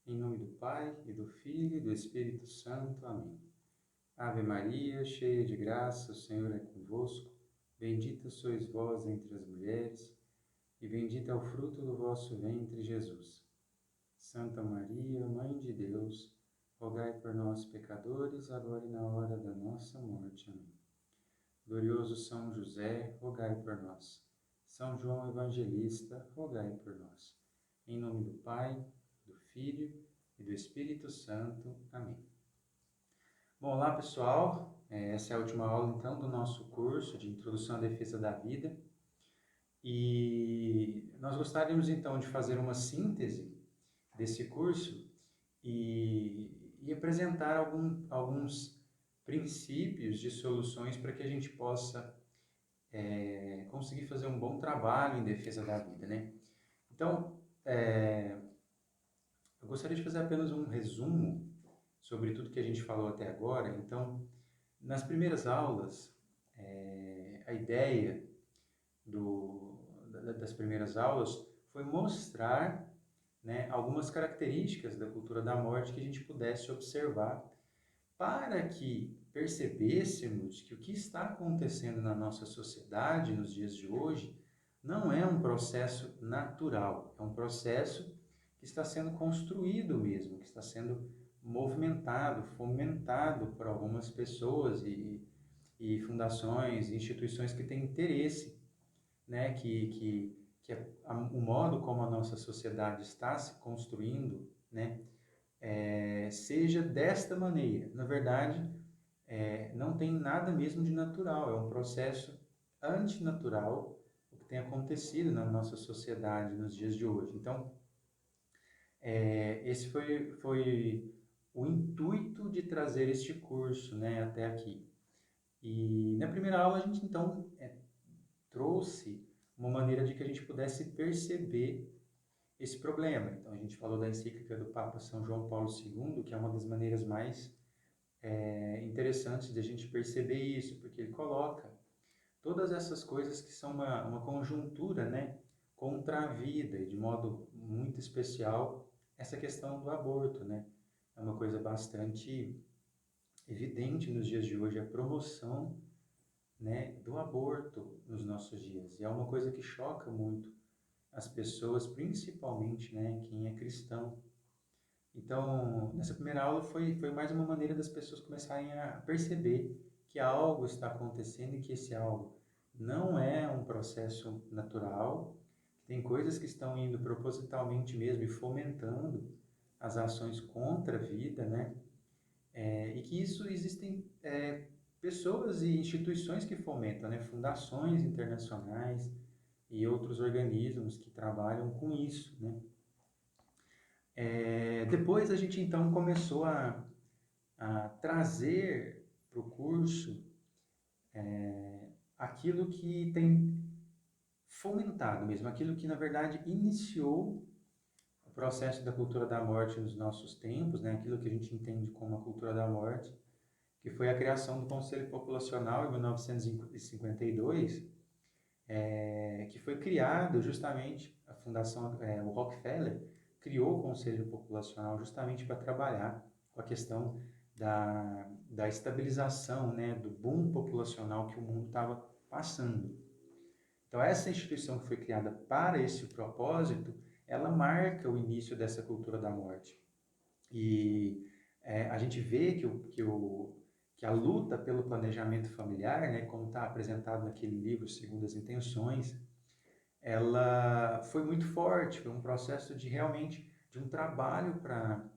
Em nome do Pai, e do Filho, e do Espírito Santo. Amém. Ave Maria, cheia de graça, o Senhor é convosco. Bendita sois vós entre as mulheres, e bendito é o fruto do vosso ventre, Jesus. Santa Maria, Mãe de Deus, rogai por nós, pecadores, agora e na hora da nossa morte. Amém. Glorioso São José, rogai por nós. São João Evangelista, rogai por nós. Em nome do Pai, do Filho e do Espírito Santo. Amém. Bom, olá pessoal, essa é a última aula então do nosso curso de Introdução à Defesa da Vida e nós gostaríamos então de fazer uma síntese desse curso e apresentar alguns princípios de soluções para que a gente possa conseguir fazer um bom trabalho em defesa da vida, né? Então, eu gostaria de fazer apenas um resumo sobre tudo que a gente falou até agora. Então, nas primeiras aulas, a ideia das primeiras aulas foi mostrar, né, algumas características da cultura da morte que a gente pudesse observar para que percebêssemos que o que está acontecendo na nossa sociedade nos dias de hoje não é um processo natural, é um processo que está sendo construído mesmo, que está sendo movimentado, fomentado por algumas pessoas e fundações, instituições que têm interesse, né, o modo como a nossa sociedade está se construindo, né, seja desta maneira. Na verdade, não tem nada mesmo de natural, é um processo antinatural o que tem acontecido na nossa sociedade nos dias de hoje. Então, esse foi o intuito de trazer este curso, né, até aqui. E na primeira aula a gente então trouxe uma maneira de que a gente pudesse perceber esse problema. Então a gente falou da encíclica do Papa São João Paulo II, que é uma das maneiras mais interessantes de a gente perceber isso, porque ele coloca todas essas coisas que são uma conjuntura, né, contra a vida, e de modo muito especial essa questão do aborto, né? É uma coisa bastante evidente nos dias de hoje, a promoção, né, do aborto nos nossos dias. E é uma coisa que choca muito as pessoas, principalmente, né, quem é cristão. Então, nessa primeira aula foi mais uma maneira das pessoas começarem a perceber que algo está acontecendo e que esse algo não é um processo natural, que tem coisas que estão indo propositalmente mesmo e fomentando as ações contra a vida, né? E que isso existem pessoas e instituições que fomentam, né? Fundações internacionais e outros organismos que trabalham com isso, né? Depois a gente então começou a trazer para o curso aquilo que tem fomentado mesmo, aquilo que na verdade iniciou o processo da cultura da morte nos nossos tempos, né? Aquilo que a gente entende como a cultura da morte, que foi a criação do Conselho Populacional em 1952, que foi criado justamente, a Fundação, o Rockefeller, criou o Conselho Populacional justamente para trabalhar com a questão da estabilização, né, do boom populacional que o mundo estava passando. Então, essa instituição que foi criada para esse propósito, ela marca o início dessa cultura da morte. E a gente vê que a luta pelo planejamento familiar, né, como está apresentado naquele livro Segundo as Intenções, ela foi muito forte, foi um processo de realmente de um trabalho para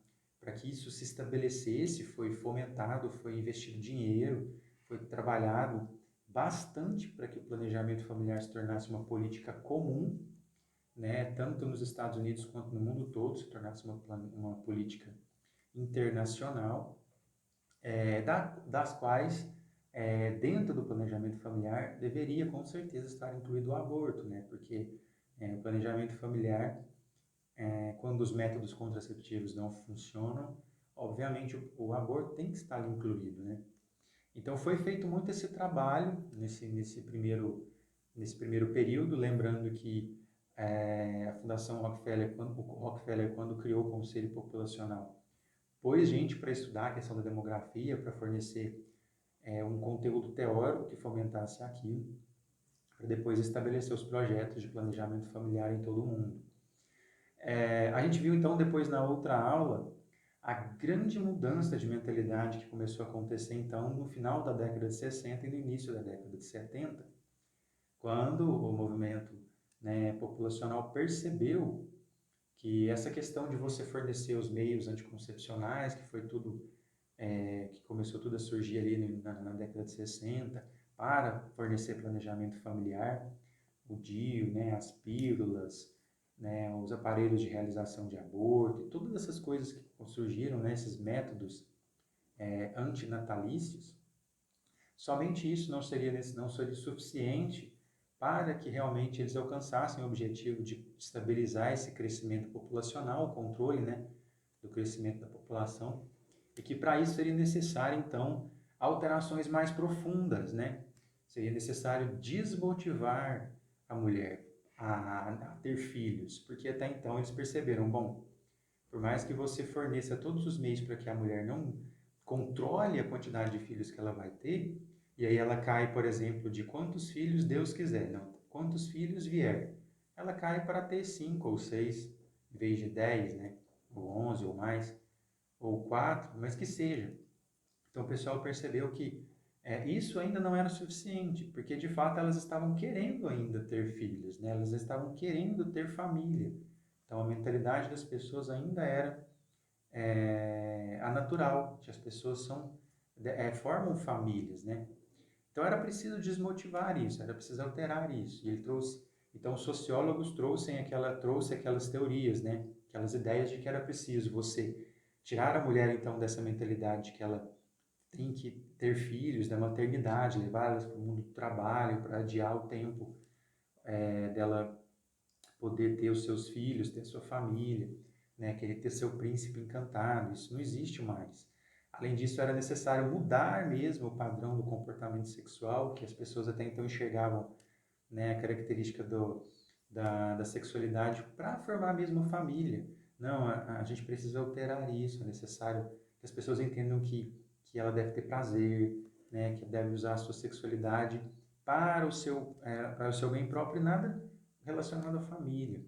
que isso se estabelecesse, foi fomentado, foi investido dinheiro, foi trabalhado bastante para que o planejamento familiar se tornasse uma política comum, né, tanto nos Estados Unidos quanto no mundo todo, se tornasse uma política internacional, das quais, dentro do planejamento familiar, deveria com certeza estar incluído o aborto, né? Porque o planejamento familiar, quando os métodos contraceptivos não funcionam, obviamente o aborto tem que estar ali incluído, né? Então foi feito muito esse trabalho nesse primeiro período, lembrando que A Fundação Rockefeller, quando criou o Conselho Populacional, pôs gente para estudar a questão da demografia, para fornecer um conteúdo teórico que fomentasse aquilo, para depois estabelecer os projetos de planejamento familiar em todo o mundo. A gente viu então depois na outra aula a grande mudança de mentalidade que começou a acontecer então no final da década de 60 e no início da década de 70, quando o movimento, né, populacional percebeu que essa questão de você fornecer os meios anticoncepcionais, que foi tudo, que começou tudo a surgir ali na década de 60, para fornecer planejamento familiar, o DIU, né, as pílulas, né, os aparelhos de realização de aborto, todas essas coisas que surgiram, né, esses métodos antinatalícios, somente isso não seria suficiente para que realmente eles alcançassem o objetivo de estabilizar esse crescimento populacional, o controle, né, do crescimento da população, e que para isso seria necessário, então, alterações mais profundas, né? Seria necessário desmotivar a mulher a ter filhos, porque até então eles perceberam, bom, por mais que você forneça todos os meios para que a mulher não controle a quantidade de filhos que ela vai ter, e aí ela cai, por exemplo, de quantos filhos Deus quiser, não, quantos filhos vier. Ela cai para ter 5 ou 6, em vez de 10, né? Ou 11 ou mais, ou 4, mas que seja. Então o pessoal percebeu que isso ainda não era suficiente, porque de fato elas estavam querendo ainda ter filhos, né? Elas estavam querendo ter família. Então a mentalidade das pessoas ainda era a natural, que as pessoas formam famílias, né? Então era preciso desmotivar isso, era preciso alterar isso. E ele trouxe, então os sociólogos trouxe aquelas teorias, né? Aquelas ideias de que era preciso você tirar a mulher então dessa mentalidade de que ela tem que ter filhos, da maternidade, levá-las para o mundo do trabalho, para adiar o tempo dela poder ter os seus filhos, ter sua família, né, querer ter seu príncipe encantado, isso não existe mais. Além disso, era necessário mudar mesmo o padrão do comportamento sexual, que as pessoas até então enxergavam, né, a característica da sexualidade para formar mesmo a família. Não, a gente precisa alterar isso, é necessário que as pessoas entendam que ela deve ter prazer, né, que deve usar a sua sexualidade para o seu bem próprio e nada relacionado à família.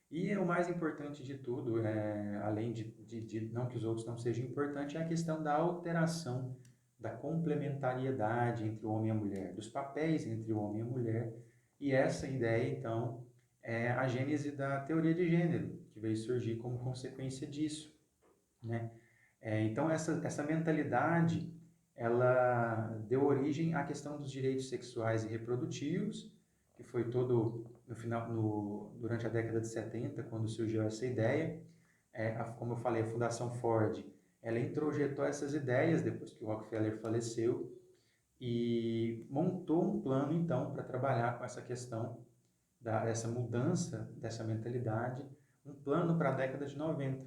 E o mais importante de tudo, além de não que os outros não sejam importantes, é a questão da alteração, da complementariedade entre o homem e a mulher, dos papéis entre o homem e a mulher. E essa ideia, então, é a gênese da teoria de gênero, que veio surgir como consequência disso, né? Então, essa mentalidade, ela deu origem à questão dos direitos sexuais e reprodutivos, que foi todo durante a década de 70, quando surgiu essa ideia. Como eu falei, a Fundação Ford, ela introjetou essas ideias depois que o Rockefeller faleceu e montou um plano, então, para trabalhar com essa questão dessa mudança, dessa mentalidade, um plano para a década de 90,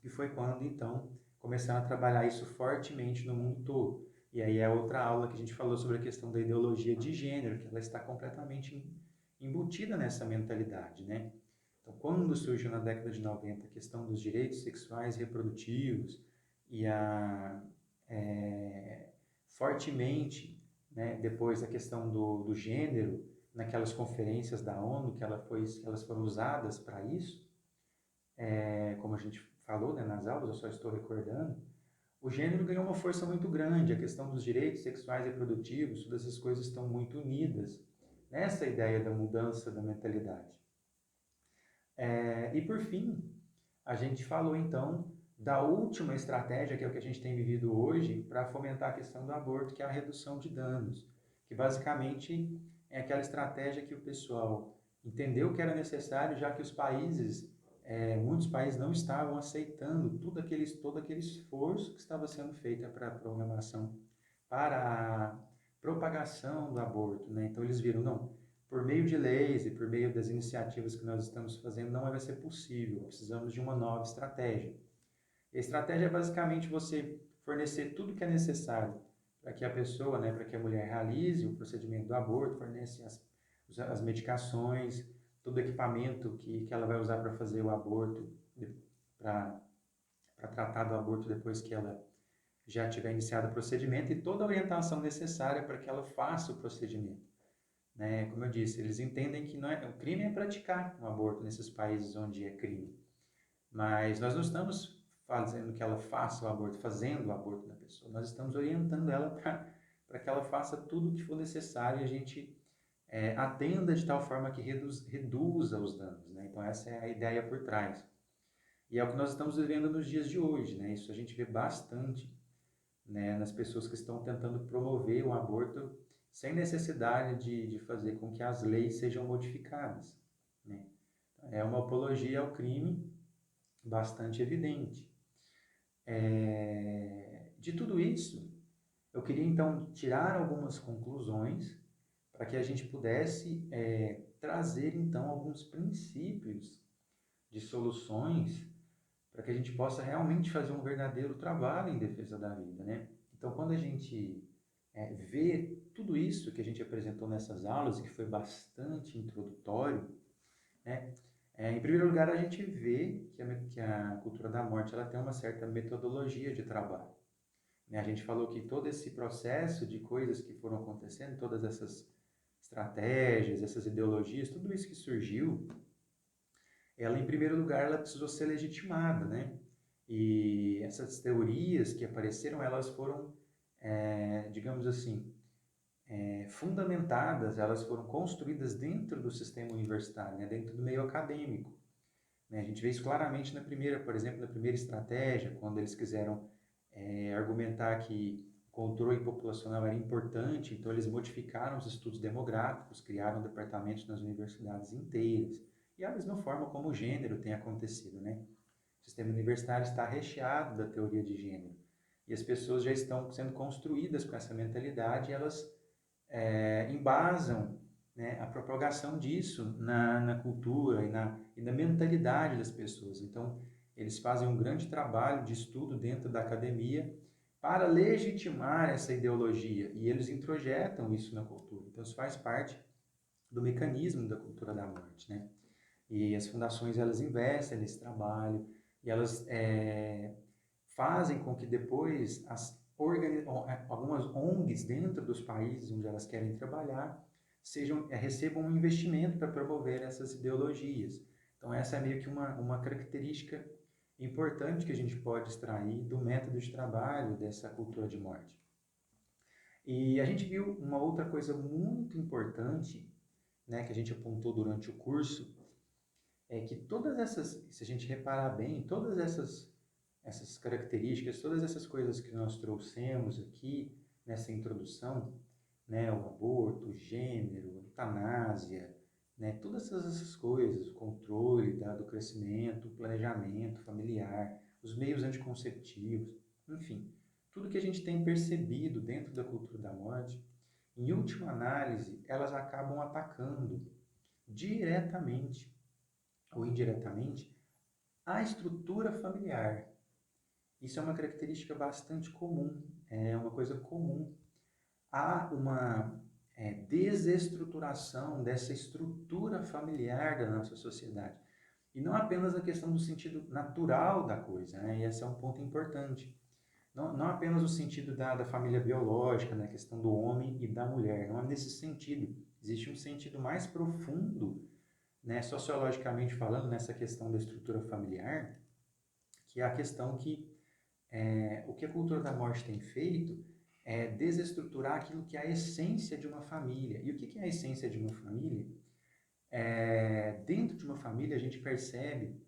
que foi quando, então, começaram a trabalhar isso fortemente no mundo todo. E aí é outra aula que a gente falou sobre a questão da ideologia de gênero, que ela está completamente embutida nessa mentalidade, né? Então, quando surgiu na década de 90 a questão dos direitos sexuais e reprodutivos e fortemente, né, depois a questão do gênero, naquelas conferências da ONU elas foram usadas para isso, como a gente falou, né, nas aulas, eu só estou recordando, o gênero ganhou uma força muito grande, a questão dos direitos sexuais e reprodutivos, todas essas coisas estão muito unidas nessa ideia da mudança da mentalidade. E por fim, a gente falou então da última estratégia, que é o que a gente tem vivido hoje, para fomentar a questão do aborto, que é a redução de danos, que basicamente é aquela estratégia que o pessoal entendeu que era necessário, já que muitos países não estavam aceitando todo aquele esforço que estava sendo feito para a programação, para a propagação do aborto, né? Então eles viram, não, por meio de leis e por meio das iniciativas que nós estamos fazendo, não vai ser possível. Precisamos de uma nova estratégia. A estratégia é basicamente você fornecer tudo que é necessário para que a pessoa, né, para que a mulher realize o procedimento do aborto, fornece as medicações, todo equipamento que ela vai usar para fazer o aborto, para tratar do aborto depois que ela já tiver iniciado o procedimento e toda a orientação necessária para que ela faça o procedimento. Né? Como eu disse, eles entendem que não é, o crime é praticar um aborto nesses países onde é crime. Mas nós não estamos fazendo que ela faça o aborto, fazendo o aborto da pessoa. Nós estamos orientando ela para que ela faça tudo o que for necessário e a gente atenda de tal forma que reduza os danos. Né? Então essa é a ideia por trás. E é o que nós estamos vivendo nos dias de hoje. Né? Isso a gente vê bastante, né, nas pessoas que estão tentando promover o aborto sem necessidade de fazer com que as leis sejam modificadas. Né? É uma apologia ao crime bastante evidente. De tudo isso, eu queria então tirar algumas conclusões para que a gente pudesse trazer então alguns princípios de soluções para que a gente possa realmente fazer um verdadeiro trabalho em defesa da vida, né? Então, quando a gente vê tudo isso que a gente apresentou nessas aulas, que foi bastante introdutório, né? Em primeiro lugar, a gente vê que a cultura da morte ela tem uma certa metodologia de trabalho. Né? A gente falou que todo esse processo de coisas que foram acontecendo, todas essas estratégias, essas ideologias, tudo isso que surgiu, ela, em primeiro lugar, ela precisou ser legitimada, né? E essas teorias que apareceram, elas foram, digamos assim, fundamentadas, elas foram construídas dentro do sistema universitário, né? Dentro do meio acadêmico. Né? A gente vê isso claramente na primeira, por exemplo, na primeira estratégia, quando eles quiseram argumentar que o controle populacional era importante, então eles modificaram os estudos demográficos, criaram departamentos nas universidades inteiras. E a mesma forma como o gênero tem acontecido, né? O sistema universitário está recheado da teoria de gênero. E as pessoas já estão sendo construídas com essa mentalidade e elas embasam, né, a propagação disso na cultura e na mentalidade das pessoas. Então, eles fazem um grande trabalho de estudo dentro da academia para legitimar essa ideologia e eles introjetam isso na cultura. Então, isso faz parte do mecanismo da cultura da morte, né? E as fundações, elas investem nesse trabalho e elas fazem com que depois algumas ONGs dentro dos países onde elas querem trabalhar recebam um investimento para promover essas ideologias. Então essa é meio que uma característica importante que a gente pode extrair do método de trabalho dessa cultura de morte. E a gente viu uma outra coisa muito importante, né, que a gente apontou durante o curso, é que todas essas, se a gente reparar bem, todas essas características, todas essas coisas que nós trouxemos aqui nessa introdução, né, o aborto, o gênero, a eutanásia, né, todas essas coisas, o controle do crescimento, o planejamento familiar, os meios anticonceptivos, enfim, tudo que a gente tem percebido dentro da cultura da morte, em última análise, elas acabam atacando diretamente ou indiretamente a estrutura familiar. Isso é uma característica bastante comum, é uma coisa comum. Há uma desestruturação dessa estrutura familiar da nossa sociedade. E não apenas a questão do sentido natural da coisa, né? E esse é um ponto importante. Não apenas o sentido da família biológica, né? A questão do homem e da mulher. Não é nesse sentido. Existe um sentido mais profundo, né? Sociologicamente falando, nessa questão da estrutura familiar, que é a questão que o que a cultura da morte tem feito é desestruturar aquilo que é a essência de uma família. E o que é a essência de uma família? Dentro de uma família, a gente percebe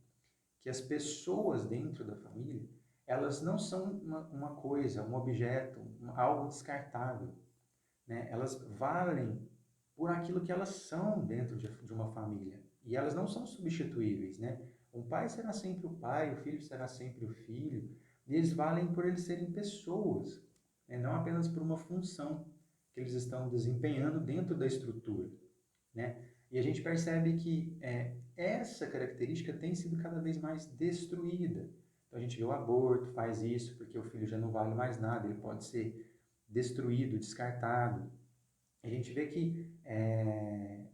que as pessoas dentro da família, elas não são uma coisa, um objeto, algo descartável. Né? Elas valem por aquilo que elas são dentro de uma família. E elas não são substituíveis. Né? Um pai será sempre o pai, o filho será sempre o filho. E eles valem por eles serem pessoas, né? Não apenas por uma função que eles estão desempenhando dentro da estrutura. Né? E a gente percebe que essa característica tem sido cada vez mais destruída. Então a gente vê o aborto, faz isso porque o filho já não vale mais nada, ele pode ser destruído, descartado. A gente vê que,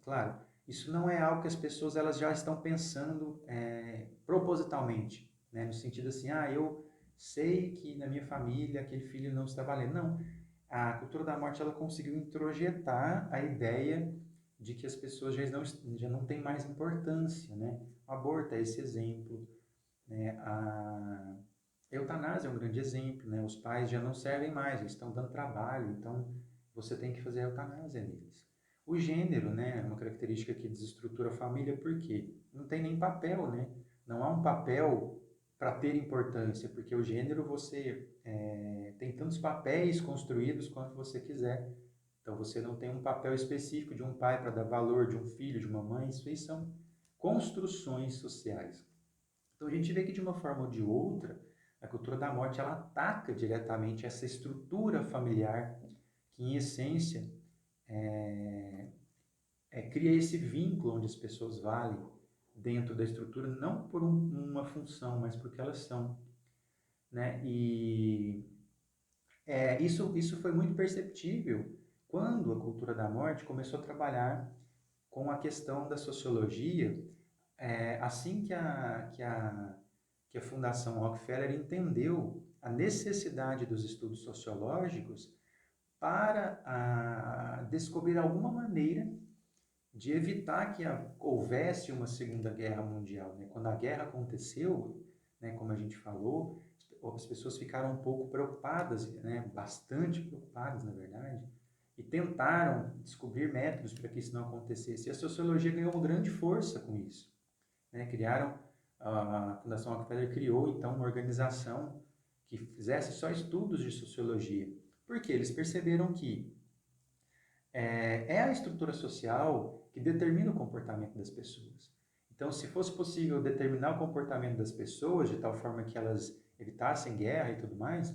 claro, isso não é algo que as pessoas elas já estão pensando propositalmente, né? No sentido assim, eu sei que na minha família aquele filho não está valendo. Não, a cultura da morte ela conseguiu introjetar a ideia de que as pessoas já não têm mais importância, né? O aborto é esse exemplo, né? A eutanásia é um grande exemplo, né? Os pais já não servem mais, eles estão dando trabalho, então você tem que fazer a eutanásia neles. O gênero, né, é uma característica que desestrutura a família, por quê? Não tem nem papel, né? Não há um papel para ter importância, porque o gênero você tem tantos papéis construídos quanto você quiser. Então você não tem um papel específico de um pai para dar valor, de um filho, de uma mãe, isso aí são construções sociais. Então a gente vê que de uma forma ou de outra, a cultura da morte ela ataca diretamente essa estrutura familiar que em essência cria esse vínculo onde as pessoas valem dentro da estrutura, não por uma função, mas porque elas são, né? E isso foi muito perceptível quando a cultura da morte começou a trabalhar com a questão da sociologia, assim que a Fundação Rockefeller entendeu a necessidade dos estudos sociológicos para descobrir alguma maneira de evitar que houvesse uma Segunda Guerra Mundial, né? Quando a guerra aconteceu, né, como a gente falou, as pessoas ficaram um pouco preocupadas, né, bastante preocupadas, na verdade, e tentaram descobrir métodos para que isso não acontecesse. E a sociologia ganhou uma grande força com isso, né? A Fundação Rockefeller criou, então, uma organização que fizesse só estudos de sociologia. Porque eles perceberam que é a estrutura social que determina o comportamento das pessoas. Então, se fosse possível determinar o comportamento das pessoas de tal forma que elas evitassem guerra e tudo mais,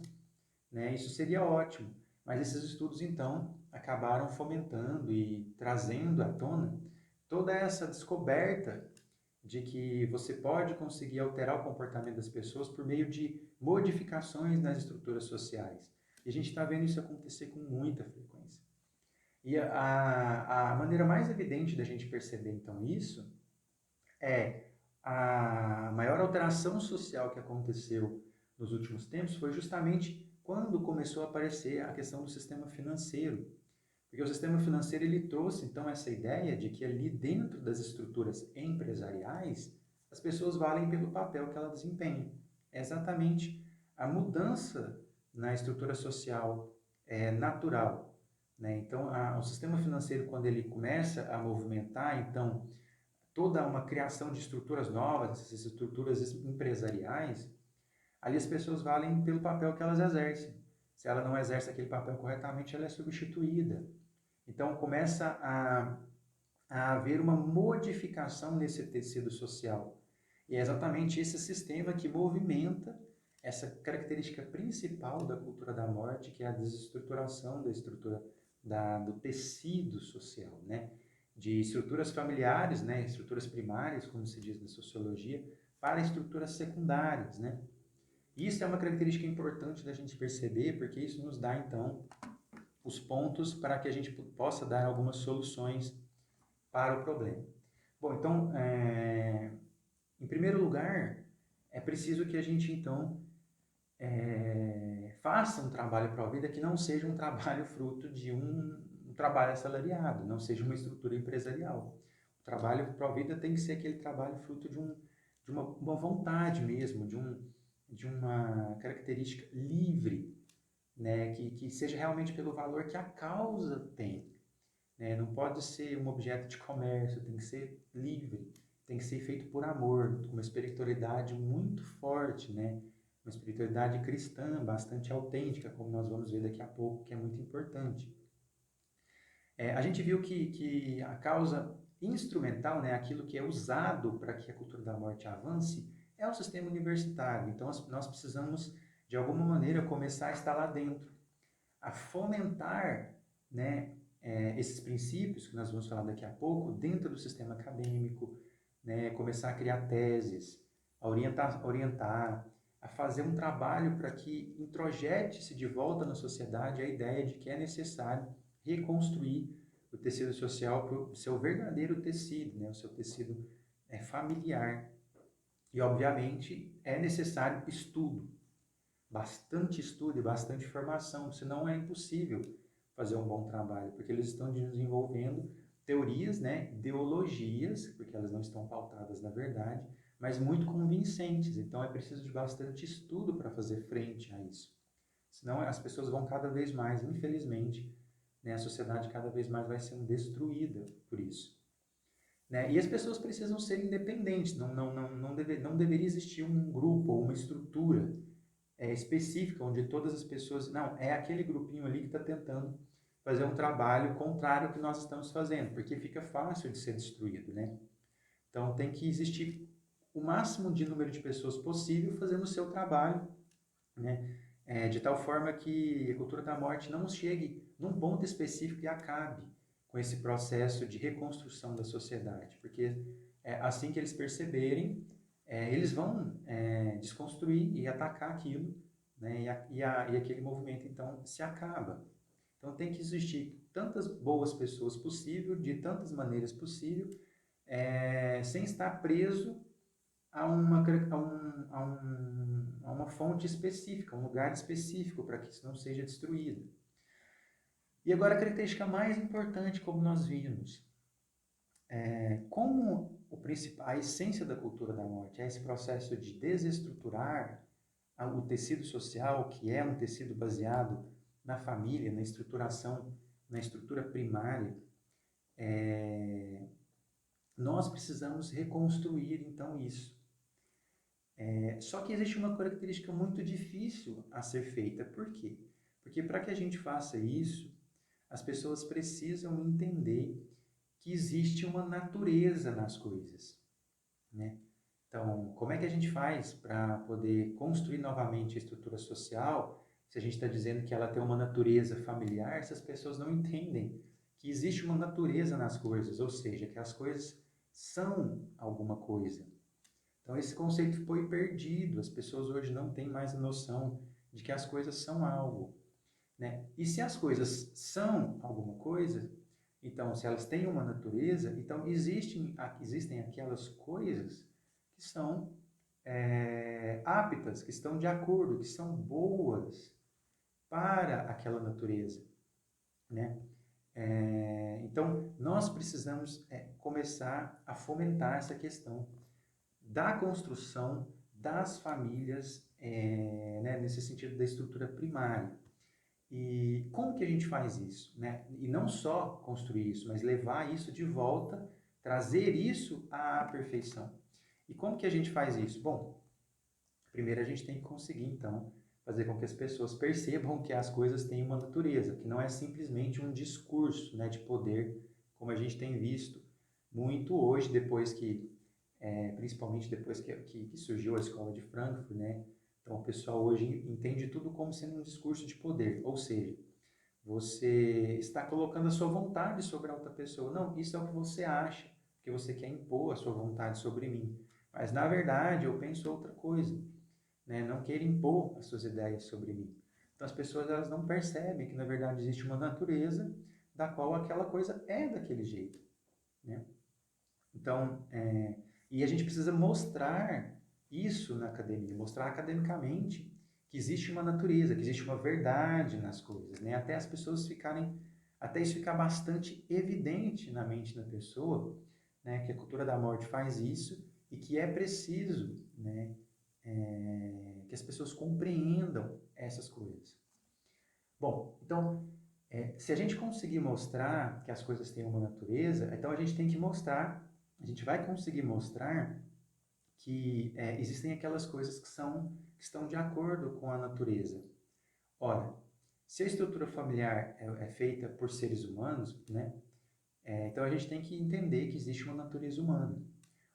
né, isso seria ótimo. Mas esses estudos, então, acabaram fomentando e trazendo à tona toda essa descoberta de que você pode conseguir alterar o comportamento das pessoas por meio de modificações nas estruturas sociais. E a gente está vendo isso acontecer com muita frequência. E a maneira mais evidente da gente perceber, então, isso é a maior alteração social que aconteceu nos últimos tempos foi justamente quando começou a aparecer a questão do sistema financeiro. Porque o sistema financeiro ele trouxe, então, essa ideia de que ali dentro das estruturas empresariais, as pessoas valem pelo papel que elas desempenham. É exatamente a mudança na estrutura social natural, né? Então, o sistema financeiro, quando ele começa a movimentar, então, toda uma criação de estruturas novas, essas estruturas empresariais, ali as pessoas valem pelo papel que elas exercem. Se ela não exerce aquele papel corretamente, ela é substituída. Então, começa a haver uma modificação nesse tecido social. E é exatamente esse sistema que movimenta essa característica principal da cultura da morte, que é a desestruturação da estrutura do tecido social, né? De estruturas familiares, né? Estruturas primárias, como se diz na sociologia, para estruturas secundárias, né? Isso é uma característica importante da gente perceber, porque isso nos dá, então, os pontos para que a gente possa dar algumas soluções para o problema. Bom, então, em primeiro lugar, é preciso que a gente, então, faça um trabalho para a vida que não seja um trabalho fruto de um trabalho assalariado, não seja uma estrutura empresarial. O trabalho para a vida tem que ser aquele trabalho fruto de uma vontade mesmo, de uma característica livre, né, que seja realmente pelo valor que a causa tem. Né? Não pode ser um objeto de comércio, tem que ser livre, tem que ser feito por amor, com uma espiritualidade muito forte, né? Uma espiritualidade cristã, bastante autêntica, como nós vamos ver daqui a pouco, que é muito importante. A gente viu que a causa instrumental, né, aquilo que é usado para que a cultura da morte avance, é o sistema universitário. Então, nós precisamos, de alguma maneira, começar a estar lá dentro, a fomentar, né, esses princípios que nós vamos falar daqui a pouco dentro do sistema acadêmico, né, começar a criar teses, a orientar, a fazer um trabalho para que introjete-se de volta na sociedade a ideia de que é necessário reconstruir o tecido social para o seu verdadeiro tecido, né? O seu tecido familiar. E, obviamente, é necessário bastante estudo e bastante formação, senão é impossível fazer um bom trabalho, porque eles estão desenvolvendo teorias, né, ideologias, porque elas não estão pautadas na verdade, mas muito convincentes. Então é preciso de bastante estudo para fazer frente a isso. Senão as pessoas vão cada vez mais, infelizmente, né, a sociedade cada vez mais vai sendo destruída por isso. Né? E as pessoas precisam ser independentes, não deveria existir um grupo ou uma estrutura específica, onde todas as pessoas... Não, é aquele grupinho ali que está tentando fazer um trabalho contrário ao que nós estamos fazendo, porque fica fácil de ser destruído, né? Então tem que existir o máximo de número de pessoas possível fazendo o seu trabalho, né? De tal forma que a cultura da morte não chegue num ponto específico e acabe com esse processo de reconstrução da sociedade, porque assim que eles perceberem, eles vão desconstruir e atacar aquilo, né? E aquele movimento então se acaba. Então tem que existir tantas boas pessoas possível, de tantas maneiras possível, sem estar preso a uma fonte específica, um lugar específico para que isso não seja destruído. E agora a característica mais importante, como nós vimos, como a essência da cultura da morte é esse processo de desestruturar o tecido social, que é um tecido baseado na família, na estruturação, na estrutura primária, nós precisamos reconstruir então isso. Só que existe uma característica muito difícil a ser feita. Por quê? Porque para que a gente faça isso, as pessoas precisam entender que existe uma natureza nas coisas, né? Então, como é que a gente faz para poder construir novamente a estrutura social, se a gente está dizendo que ela tem uma natureza familiar, se as pessoas não entendem que existe uma natureza nas coisas, ou seja, que as coisas são alguma coisa. Então, esse conceito foi perdido, as pessoas hoje não têm mais a noção de que as coisas são algo, né? E se as coisas são alguma coisa, então, se elas têm uma natureza, então existem aquelas coisas que são aptas, que estão de acordo, que são boas para aquela natureza, né? Então, nós precisamos começar a fomentar essa questão da construção das famílias, né, nesse sentido da estrutura primária. E como que a gente faz isso, né? E não só construir isso, mas levar isso de volta, trazer isso à perfeição. E como que a gente faz isso? Bom, primeiro a gente tem que conseguir, então, fazer com que as pessoas percebam que as coisas têm uma natureza, que não é simplesmente um discurso, né, de poder, como a gente tem visto muito hoje, depois que, principalmente depois que surgiu a escola de Frankfurt, né? Então, o pessoal hoje entende tudo como sendo um discurso de poder, ou seja, você está colocando a sua vontade sobre a outra pessoa. Não, isso é o que você acha, porque você quer impor a sua vontade sobre mim. Mas, na verdade, eu penso outra coisa, né? Não queira impor as suas ideias sobre mim. Então, as pessoas elas não percebem que, na verdade, existe uma natureza da qual aquela coisa é daquele jeito, né? Então, e a gente precisa mostrar isso na academia, mostrar academicamente que existe uma natureza, que existe uma verdade nas coisas, né? Até as pessoas até isso ficar bastante evidente na mente da pessoa, né? Que a cultura da morte faz isso e que é preciso, né? Que as pessoas compreendam essas coisas. Bom, então, se a gente conseguir mostrar que as coisas têm uma natureza, então a gente tem que mostrar, a gente vai conseguir mostrar que existem aquelas coisas que estão de acordo com a natureza. Ora, se a estrutura familiar é feita por seres humanos, né, então a gente tem que entender que existe uma natureza humana.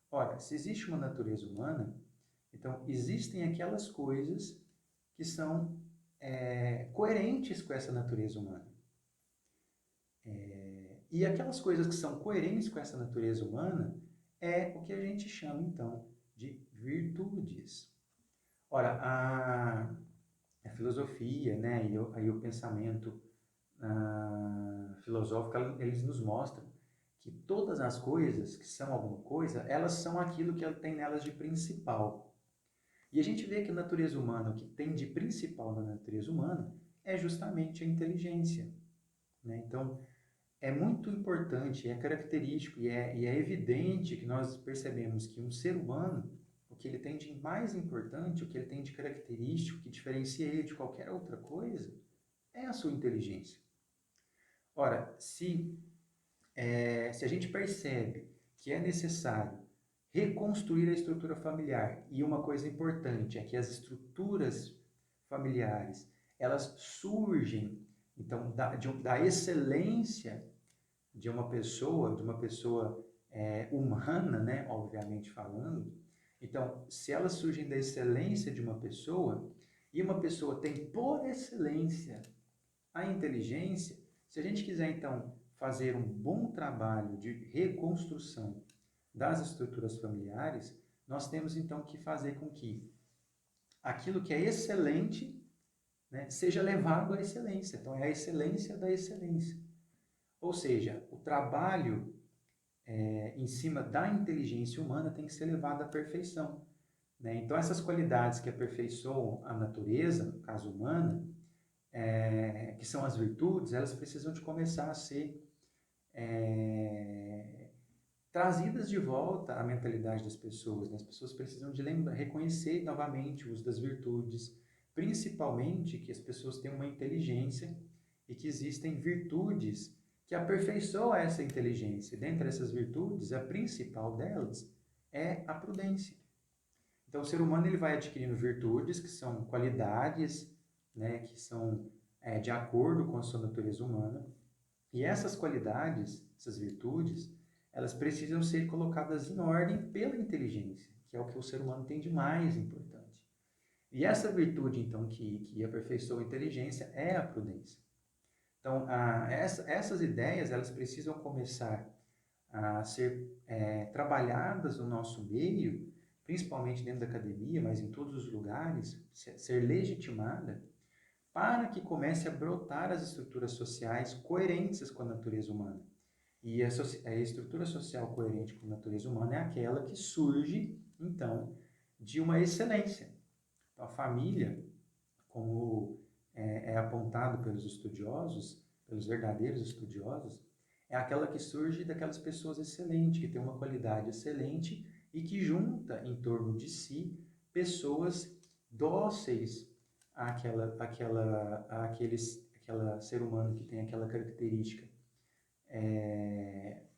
Ora, se existe uma natureza humana, então existem aquelas coisas que são coerentes com essa natureza humana. E aquelas coisas que são coerentes com essa natureza humana é o que a gente chama, então, de virtudes. Ora, a filosofia, né, e o pensamento filosófica, eles nos mostram que todas as coisas que são alguma coisa, elas são aquilo que tem nelas de principal. E a gente vê que a natureza humana, o que tem de principal na natureza humana, é justamente a inteligência, né? Então, é muito importante, é característico e é evidente que nós percebemos que um ser humano, o que ele tem de mais importante, o que ele tem de característico, que diferencia ele de qualquer outra coisa, é a sua inteligência. Ora, se a gente percebe que é necessário reconstruir a estrutura familiar, e uma coisa importante é que as estruturas familiares, elas surgem, então, da excelência de uma pessoa humana, né, obviamente falando. Então, se elas surgem da excelência de uma pessoa, e uma pessoa tem por excelência a inteligência, se a gente quiser então fazer um bom trabalho de reconstrução das estruturas familiares, nós temos então que fazer com que aquilo que é excelente, né, seja levado à excelência. Então, é a excelência da excelência. Ou seja, o trabalho em cima da inteligência humana tem que ser levado à perfeição, né? Então, essas qualidades que aperfeiçoam a natureza, no caso humana, que são as virtudes, elas precisam de começar a ser trazidas de volta à mentalidade das pessoas, né? As pessoas precisam de reconhecer novamente o uso das virtudes, principalmente que as pessoas têm uma inteligência e que existem virtudes que aperfeiçoam essa inteligência. Dentre essas virtudes, a principal delas é a prudência. Então, o ser humano ele vai adquirindo virtudes que são qualidades, né, que são de acordo com a sua natureza humana. E essas qualidades, essas virtudes, elas precisam ser colocadas em ordem pela inteligência, que é o que o ser humano tem de mais importante. E essa virtude, então, que aperfeiçoa a inteligência é a prudência. Então, essas ideias, elas precisam começar a ser trabalhadas no nosso meio, principalmente dentro da academia, mas em todos os lugares, ser legitimada, para que comece a brotar as estruturas sociais coerentes com a natureza humana. E a estrutura social coerente com a natureza humana é aquela que surge, então, de uma excelência. Então, a família, como é apontado pelos estudiosos, pelos verdadeiros estudiosos, é aquela que surge daquelas pessoas excelentes, que tem uma qualidade excelente e que junta em torno de si pessoas dóceis àquela ser humano que tem aquela característica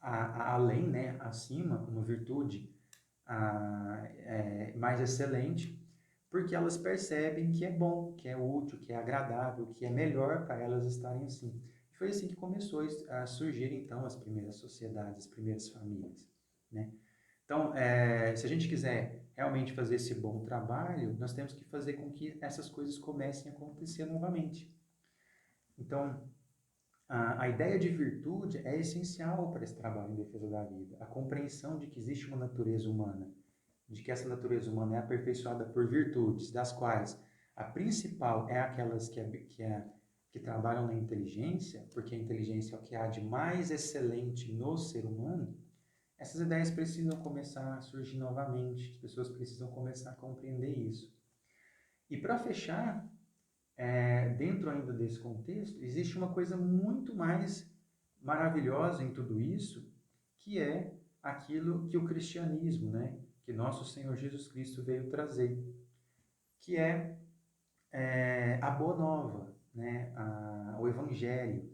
além, né, acima, uma virtude mais excelente, porque elas percebem que é bom, que é útil, que é agradável, que é melhor para elas estarem assim. E foi assim que começou a surgir, então, as primeiras sociedades, as primeiras famílias, né? Então, se a gente quiser realmente fazer esse bom trabalho, nós temos que fazer com que essas coisas comecem a acontecer novamente. Então, a ideia de virtude é essencial para esse trabalho em defesa da vida. A compreensão de que existe uma natureza humana, de que essa natureza humana é aperfeiçoada por virtudes, das quais a principal é aquelas que trabalham na inteligência, porque a inteligência é o que há de mais excelente no ser humano. Essas ideias precisam começar a surgir novamente, as pessoas precisam começar a compreender isso. E para fechar, dentro ainda desse contexto, existe uma coisa muito mais maravilhosa em tudo isso, que é aquilo que o cristianismo, né, que nosso Senhor Jesus Cristo veio trazer, que a boa nova, né, o evangelho.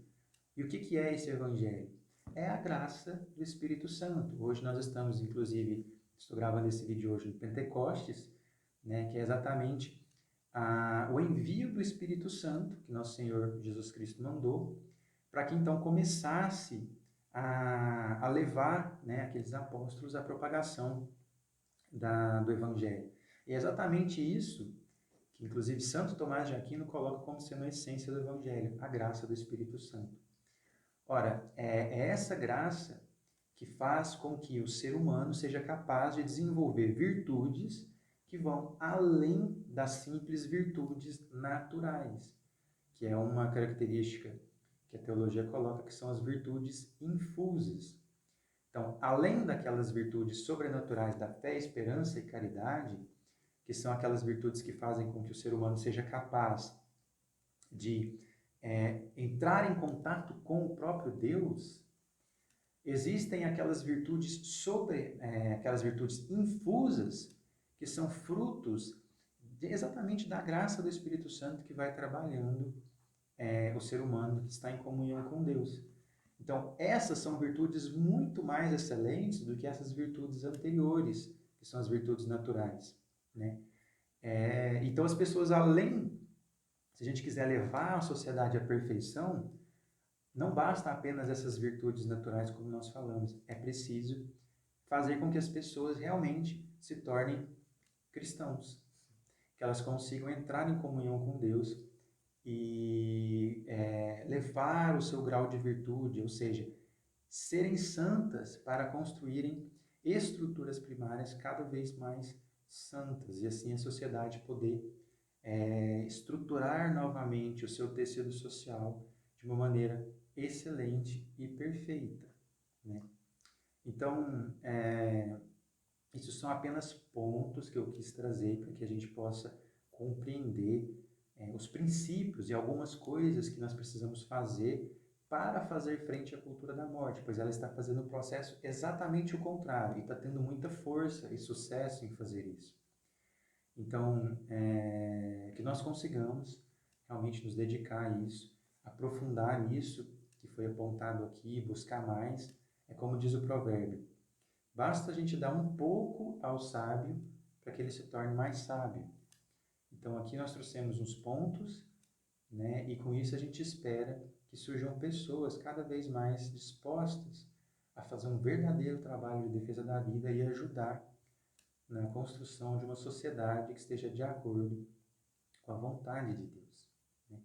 E o que é esse evangelho? É a graça do Espírito Santo. Hoje nós estamos, inclusive, estou gravando esse vídeo hoje no Pentecostes, né, que é exatamente o envio do Espírito Santo, que nosso Senhor Jesus Cristo mandou, para que então começasse a levar, né, aqueles apóstolos à propagação do Evangelho. E é exatamente isso que, inclusive, Santo Tomás de Aquino coloca como sendo a essência do Evangelho, a graça do Espírito Santo. Ora, é essa graça que faz com que o ser humano seja capaz de desenvolver virtudes que vão além das simples virtudes naturais, que é uma característica que a teologia coloca, que são as virtudes infusas. Então, além daquelas virtudes sobrenaturais da fé, esperança e caridade, que são aquelas virtudes que fazem com que o ser humano seja capaz de entrar em contato com o próprio Deus, existem aquelas virtudes infusas, que são frutos exatamente da graça do Espírito Santo que vai trabalhando o ser humano que está em comunhão com Deus. Então, essas são virtudes muito mais excelentes do que essas virtudes anteriores, que são as virtudes naturais, né? Então, as pessoas, se a gente quiser levar a sociedade à perfeição, não basta apenas essas virtudes naturais, como nós falamos. É preciso fazer com que as pessoas realmente se tornem cristãos, que elas consigam entrar em comunhão com Deus e levar o seu grau de virtude, ou seja, serem santas para construírem estruturas primárias cada vez mais santas, e assim a sociedade poder estruturar novamente o seu tecido social de uma maneira excelente e perfeita, né? Então, isso são apenas pontos que eu quis trazer para que a gente possa compreender os princípios e algumas coisas que nós precisamos fazer para fazer frente à cultura da morte, pois ela está fazendo o processo exatamente o contrário e está tendo muita força e sucesso em fazer isso. Então, que nós consigamos realmente nos dedicar a isso, aprofundar nisso que foi apontado aqui, buscar mais. É como diz o provérbio: basta a gente dar um pouco ao sábio para que ele se torne mais sábio. Então, aqui nós trouxemos uns pontos, né? E com isso a gente espera que surjam pessoas cada vez mais dispostas a fazer um verdadeiro trabalho de defesa da vida e ajudar na construção de uma sociedade que esteja de acordo com a vontade de Deus, né?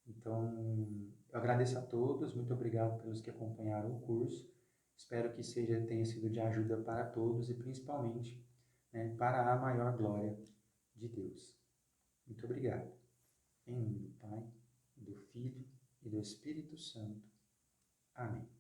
Então, eu agradeço a todos, muito obrigado pelos que acompanharam o curso. Espero que tenha sido de ajuda para todos e principalmente, né, para a maior glória de Deus. Muito obrigado. Em nome do Pai, do Filho e do Espírito Santo. Amém.